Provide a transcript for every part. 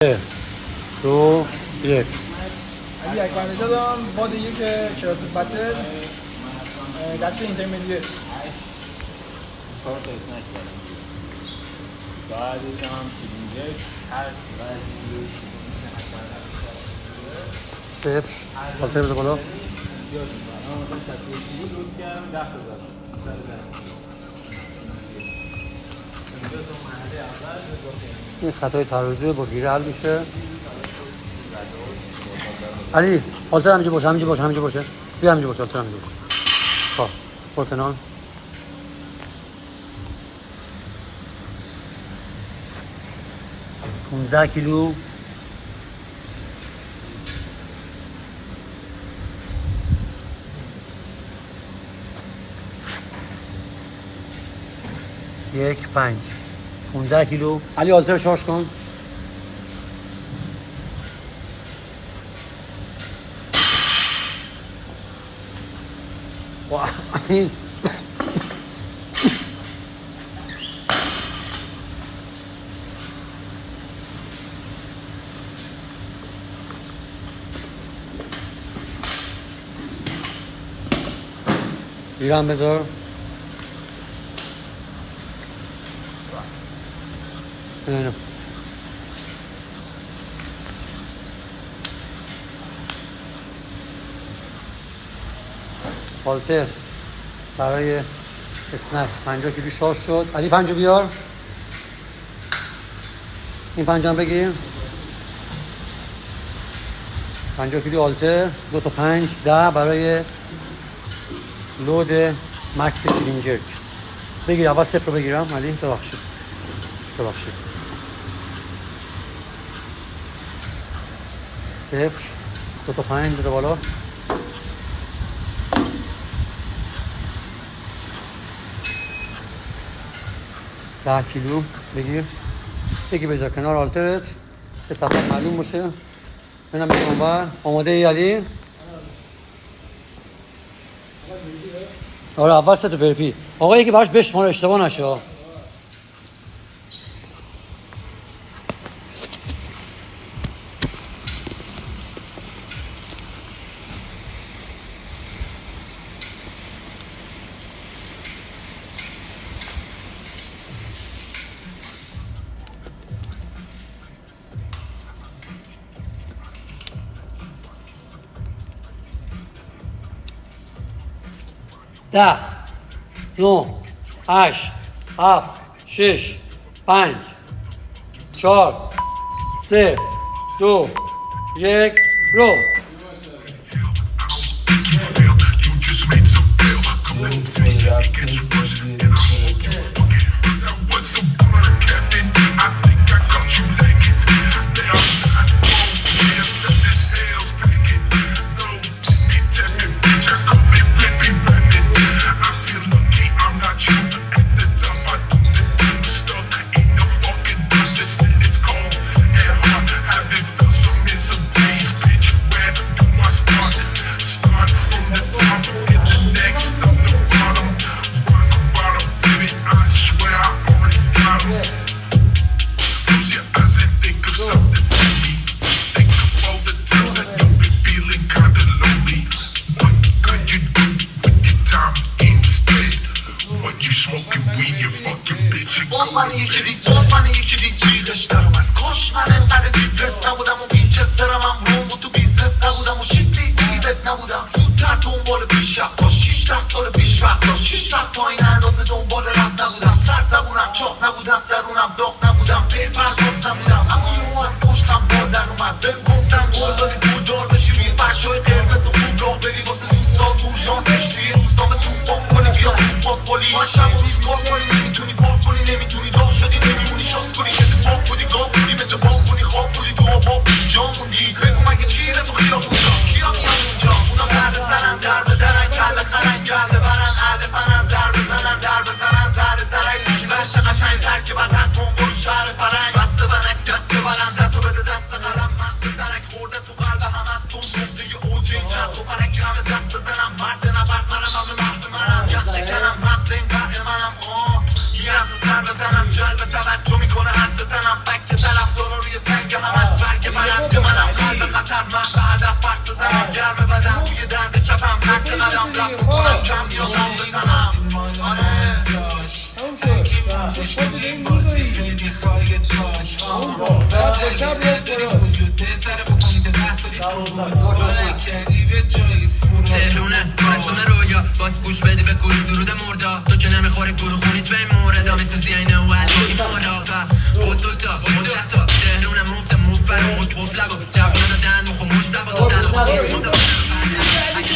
2 1 علی اکبر نژادم باد یک کلاس بتل دست اینترمدیه 4 تا اسنک دارم بعدش هم کلینجر هر صفر آلتر بده بالا زیاد میکنم اما مثلا 61 کیلو لود کردم 10 تا زدم اینجا تو مرحله اول این خطای تراجع با گیره حل میشه. علی آلتر همینجا باشه همینجا باشه بیا همینجا باشه آلتر همینجا باشه. خب برو کنار. پونزده کیلو یک 5 15 کیلو. علی آلتر شارژ کن. این ایران بذار. نه آلتر برای اسنپ 50 کیلو شارژ شد. علی 50 بیار. این 50 بگیر. 50 کیلو آلتر 2 تا 5 10 برای لود مکس کلینجر. بگیر اول صفر رو بگیرم. علی ببخشید 0 2 تا 5 بده بالا. ده کیلو بگیر بذار کنار آلترت که صفحه معلوم باشه. ببینم بگیم اونور آماده ای علی؟ آره اول 3 تا پرپی. آقا یکی براش بشمار اشتباه نشه. ده 9 8 7 6 5 4 3 2 1 رو. سر به تنم جلب توجه میکنه حد تنم بک طرف دارا روی سنگ همش کم بیام بزنم تموم شد خود بدهیم می‌داری دست با کم بیاز تهرونه برسونه رویا باز گوش بدی به گروه سرود مردا تو که نمیخوری گروه خونیت به این موردا میسوزی اینه و الگی مراقا بودتا مدتا تهرونه مفت مفر و مکفوف لبا جوانه دادن مخو مشتفا تو دل خود مفتا اگه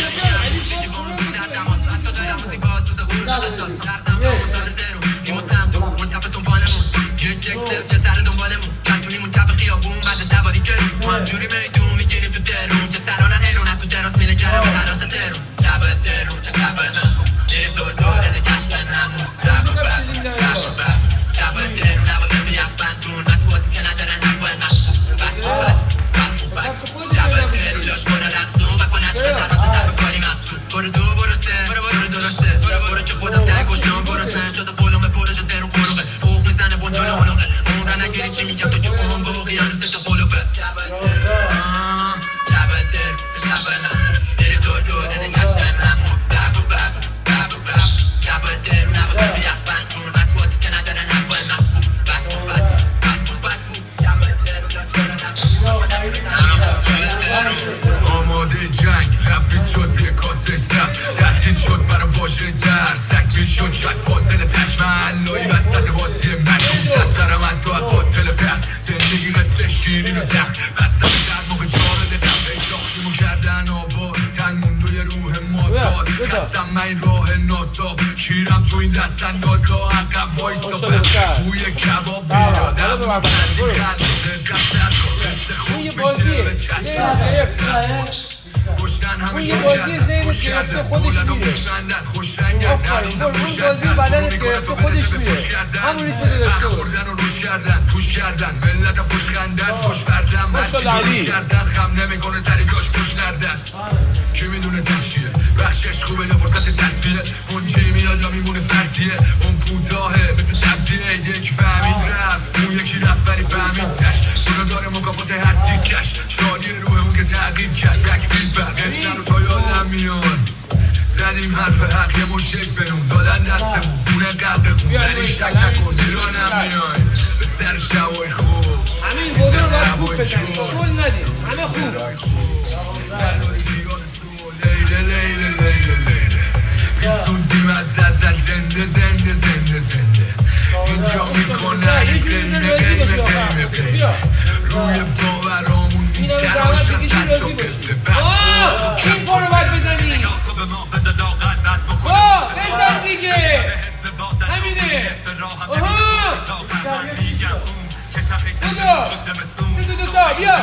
نمیگه با موزیتر دماز تو موزیک باز تو زخور شستاز رختم تا منتال درو ایموتم تو منصفتون بانمون یک سلف یه سر دنبالمون کتونیمون کف خیابون بعد سواری گرون ما همجوری میدون میگیریم تو درون که سرانن هیرون تو جراس میره جرم حراس ترون شب درون چه شب نخون دیریم دور دوره نگشتن همون رب و بب شب درون نباید تو یخ بندون مطبوعاتی که ندارن حفای مخصوص بد شب درون لاش کنه رقصون و کنش بزن تا سر بکاری مخصوص برو دو برو سه برو درسته برو که خودم تک کشنم برو سن شده قلومه پرش درون قلوبه اوق میزنه بونجال اونوقه اون را نگیری چی میگم تو که اون با اقیانوس تو قلوبه شب درون شب مخصوص دیریم دور دوره نگشتن همون رب و بب شب درون نباید تو یخ بندون مطبوعاتی که ندارن حفای مخصوص آماده جنگ لبریز شد به کاسستم تحتیل شد برای واژه درس تکمیل شد شد پازل تشمعلایی وسط بازی من کوزد دارم من تو قاتل پر زندگی قصه شیرین و تخت بستم در موقع جارد دم شاختیمو کردن آوار تن موندوی روح مازاد خستم من این راه ناسا کیرم تو این دست اندازا عقب وایسا بوی کباب بیاد اما بندی خنده قصد قصه خوب میشه به چشم کشتن همه شد خوش کردن دولت و خوشلندن خوش رنگن نروزم روشن تفاهم میکنه تو برسه به پوش کردن خوردن و روش کردن پوش کردن ملت پوش خندن پوش بردن من که جلوش کردن خم نمیکنه سری کاش پوش نردست کی میدونه تشکیه بخشش خوبه یا فرصت تصویه اون چی میاد یا میمونه فرضیه اون کوتاهه مثل سبزیه یکی فهمید رفت اون یکی رفت ولی فهمید تش اونو داره مکافات هر تیکش شادی روح اون که تغییر کرد تکمیل بر قصه رو تا یادم میان زدیم حرف حق یه مشه فنون دادن دستمون خونه قلب خون ولی شک نکن ایرانم میایم به سر شوای خوب همین بودو رو باید خوب بزنیم شل ندیم همه خوب لیله لیله لیله لیله میسوزیم از زلزل زنده زنده زنده زنده اینجا میکنن قیمه قیمه قیمه قیمه روی باورامون میتراش از صد تا قبله این پا رو باید بزنی بزن دیگه همینه بودو بیا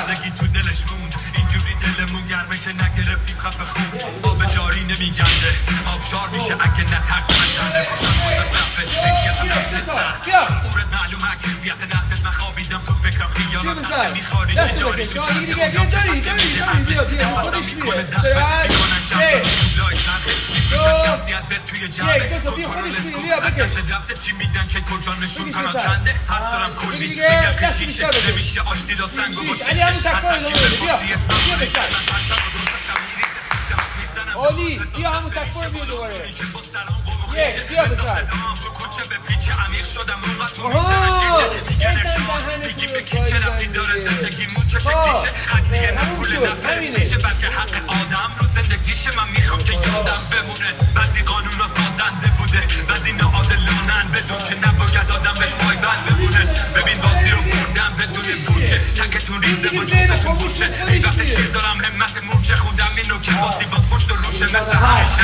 اینجوری دلمون گرمه که نگرفتیم خف خون آب جاری نمیگنده آبشار میشه اگه نترس مندنه باشم شعورت معلومه کیفیت نقدت من خوابیدم تو فکرم خیانت نمیخواری چی داری تو چند دیگه بیا خودش میره شخصیت به توی جمعه کنترل از دست رفته چی میدن که کجا نشون کنن چنده حرف دارم کلی میگم که چیشه نمیشه آشتی داد سنگ و باشیشه عالی بیا همون تکبر بیا دوباره بیا بزن تو کوچه به پیچ عمیق شدم اونقدر تو میزنن شیچه دیگه نشان میگی به کی چه ربطی داره زندگیمون چه شکلیشه قضیه نه پول نه پرستیشه بلکه حق آدم رو زندگیشه من میخوام که یادم بمونه بعضی قانونا سازنده بوده بعضی ناعادلانن بدون که نباید آدم بهش پایبند بمونه ببین بازی رو بردم بدون بودجه تکتون ریزه و جفتتون بوشه ای وقت شیر دارم همت مورچه خودم اینو که بازی باز پشت و روشه مثل همیشه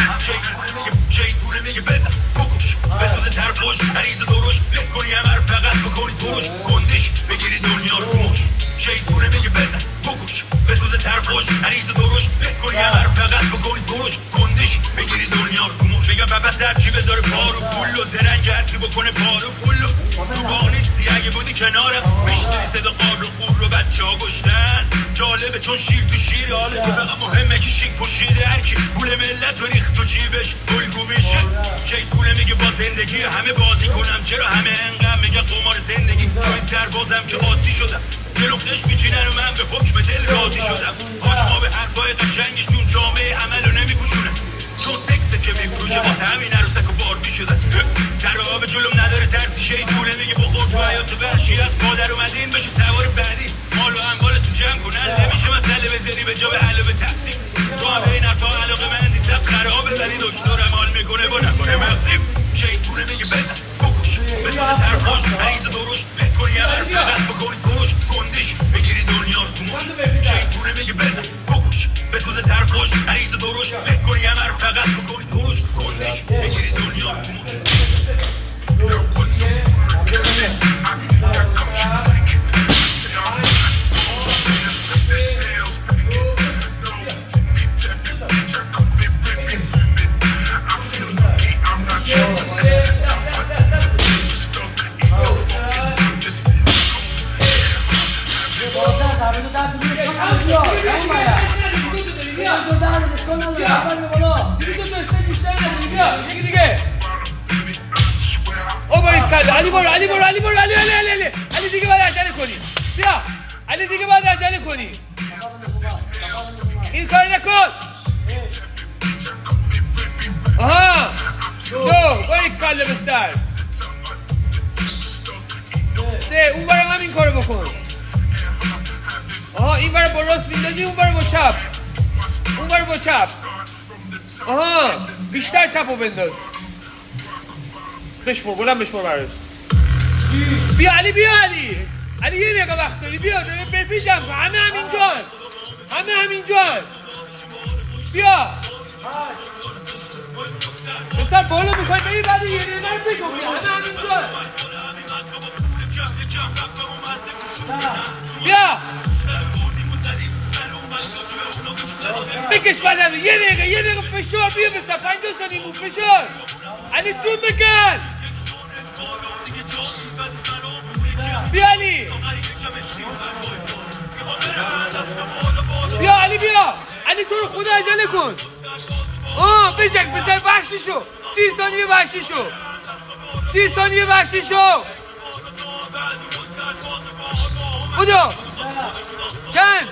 شیط پوله میگه بزن بکش بسوز طرفوش عریض دروش بکنی همه رو فقط بکنی فروش گندش بگیری دنیا رو کموش شیط پوله میگه بزن بکش بسوز طرفوش عریض دروش بکنی همه رو فقط بکنی فروش گندش بگیری دنیا رو کموش بگم ببس هرچی بذاره پارو پولو زرنگ هرچی بکنه پارو پولو تو باغ نیستی اگه بودی کنارم میشنیدی صدا قار و قور رو بچه ها گشتن جالبه چون شیر تو شیر حاله که فقط مهمه که شیک پوشیده هرکی پول ملت و ریخت تو جیبش الگو میشه شیط پوله میگه با زندگی همه بازی کنم چرا همه انقدر میگه قمار زندگی چون سربازم که آسی شدم جلو خش میچینن و من به حکم دل راضی شدم حاج ما به حرفای قشنگشون جامعه عملو نمیپوشونه چون سکسه که میفروشه توشه واسه همین عروسک و باربی شده جراب جلوم نداره ترسی شی طوله میگه بخور تو حیات وحشی از مادر اومدین بشه سوار بعدی مال و اموال تو جمع کنن نمیشه مسئله بذاری به جا به علاوه تقسیم تو هم بین تا علاقه مندی سب خرابه ولی دکترم حال میکنه با نکنه مقسیم شی طوله میگه بزن بکش بسازه ترخوش مریض دروش بکنی همه رو فقط بکنی کش گندش بگیری دنیا رو کموش شی طوله میگه بزن بکش بسازه ترخوش مریض دروش بکنی همه رو فقط بکنی کش گندش بگیری دنیا رو کموش علی برو علی برو علی برو علی علی علی علی علی دیگه باید عجله کنی بیا علی دیگه باید عجله کنی این کار نکن آها دو باید کله به سر سه اون برم هم این کارو بکن آها این برم با راست میندازی اون برم با چپ اون برم با چپ آها بیشتر چپ رو بنداز بشمور بلند بشمور براش بیا علی بیا علی علی یه دقیقه وقت داری بیا بپیچم کن همه همینجان همه همینجان بیا بسر بالا میخوای بری بعد یه دقیقه رو بشم بیا همه همینجان بیا بکش بدن یه دقیقه فشار بیا بسر 50 ثانیه مون فشار علی جون بکن بیا علی بیا علی بیا علی تو رو خدا عجله کن بشک بسر وحشی شو 30 ثانیه وحشی شو 30 ثانیه وحشی شو بودو چند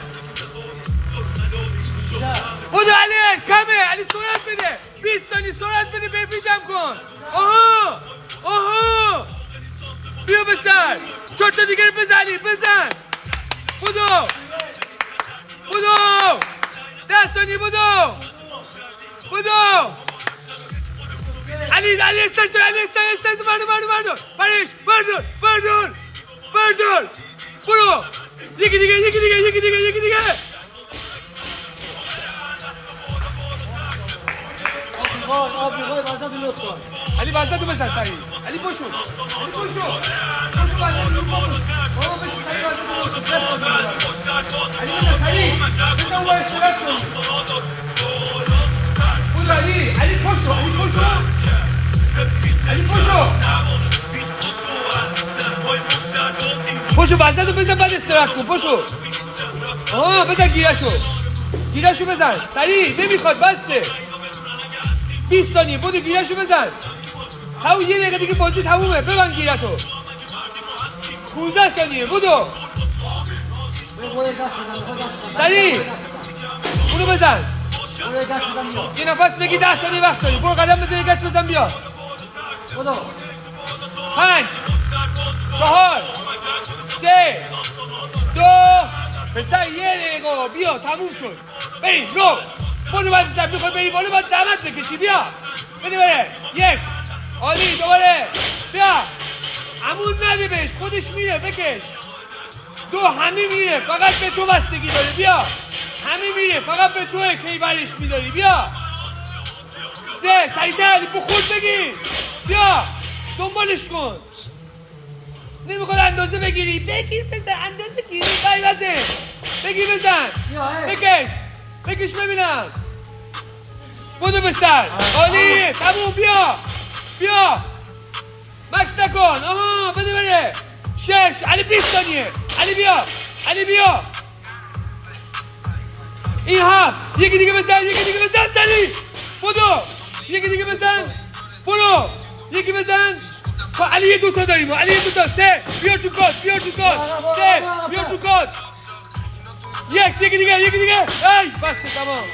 بودو علی کمه علی سرعت بده 20 ثانیه سرعت بده برپیشم کن آها بیا بسر 4 تا دیگر بزنی بزن بودو 10 ثانیه بودو علی استرس بردار پرش بردار برو یکی دیگه علی وزن تو بزن سریع علی بشو وزن علی بزن سریع بزن اون باید سرعت کن بود علی پشو وزن تو بزن بعد استراحت کن پشو بزن گیرشو بزن سریع نمیخواد بسته 20 ثانیه بودو گیرشو بزن یه دقیقه دیگه بازی تمومه ببند گیرتو 15 ثانیه بودو سریع اونو بزن یه نفس بگی 10 ثانیه وقت داری برو قدم بزن یه گچ بزن بیا 5 4 3 2 پسر یه دقیقه بیا تموم شد بریم رو برو باید بزن میخوای بری بالا باید دمت بکشی بیا بده بره 1 عالی دوباره بیا عمود نده بهش خودش میره بکش 2 همه میره فقط به تو بستگی داره بیا همه میره فقط به توه کی برش میداری بیا 3 سریعتر با خود بگیر بیا دنبالش کن نمیخواد اندازه بگیری بگیر بزن اندازه گیری بزن بگیر بزن بکش ببینم بودو بسر عالی تموم بیا مکس نکن بده بره 6 علی 20 ثانیه علی بیا این 7 یکی دیگه بزن سریع بودو یکی دیگه بزن برو یکی بزن علی یه دوتا داریم علی یه دوتا 3 بیار تو کات 3 بیار تو کات یکی دیگه ای بسته تمام